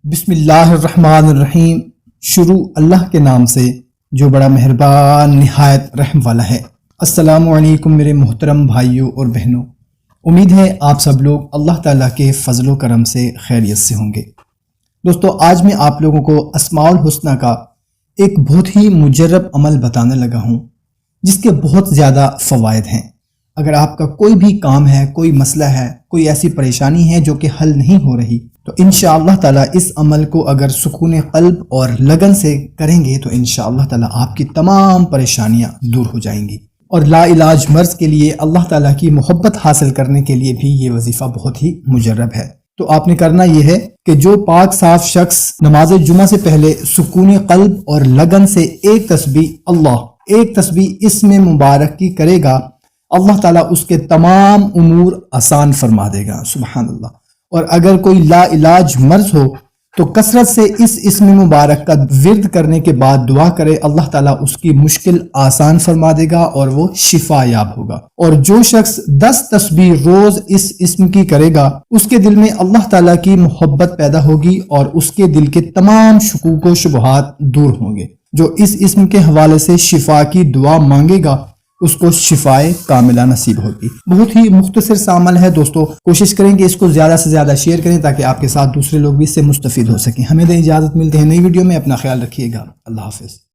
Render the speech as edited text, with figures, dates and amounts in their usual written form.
بسم اللہ الرحمن الرحیم۔ شروع اللہ کے نام سے جو بڑا مہربان نہایت رحم والا ہے۔ السلام علیکم میرے محترم بھائیوں اور بہنوں، امید ہے آپ سب لوگ اللہ تعالیٰ کے فضل و کرم سے خیریت سے ہوں گے۔ دوستو، آج میں آپ لوگوں کو اسماء الحسنی کا ایک بہت ہی مجرب عمل بتانے لگا ہوں جس کے بہت زیادہ فوائد ہیں۔ اگر آپ کا کوئی بھی کام ہے، کوئی مسئلہ ہے، کوئی ایسی پریشانی ہے جو کہ حل نہیں ہو رہی، تو انشاءاللہ تعالیٰ اس عمل کو اگر سکون قلب اور لگن سے کریں گے تو انشاءاللہ تعالیٰ آپ کی تمام پریشانیاں دور ہو جائیں گی۔ اور لا علاج مرض کے لیے، اللہ تعالیٰ کی محبت حاصل کرنے کے لیے بھی یہ وظیفہ بہت ہی مجرب ہے۔ تو آپ نے کرنا یہ ہے کہ جو پاک صاف شخص نماز جمعہ سے پہلے سکون قلب اور لگن سے ایک تسبیح اسم مبارک کی کرے گا، اللہ تعالیٰ اس کے تمام امور آسان فرما دے گا۔ سبحان اللہ۔ اور اگر کوئی لا علاج مرض ہو تو کثرت سے اس اسم مبارک کا ورد کرنے کے بعد دعا کرے، اللہ تعالیٰ اس کی مشکل آسان فرما دے گا اور وہ شفا یاب ہوگا۔ اور جو شخص 10 تسبیح روز اس اسم کی کرے گا، اس کے دل میں اللہ تعالیٰ کی محبت پیدا ہوگی اور اس کے دل کے تمام شکوک و شبہات دور ہوں گے۔ جو اس اسم کے حوالے سے شفا کی دعا مانگے گا اس کو شفائے کاملہ نصیب ہوگی۔ بہت ہی مختصر سا عمل ہے دوستو، کوشش کریں کہ اس کو زیادہ سے زیادہ شیئر کریں تاکہ آپ کے ساتھ دوسرے لوگ بھی اس سے مستفید ہو سکیں۔ ہمیں دیں اجازت، ملتے ہیں نئی ویڈیو میں، اپنا خیال رکھیے گا۔ اللہ حافظ۔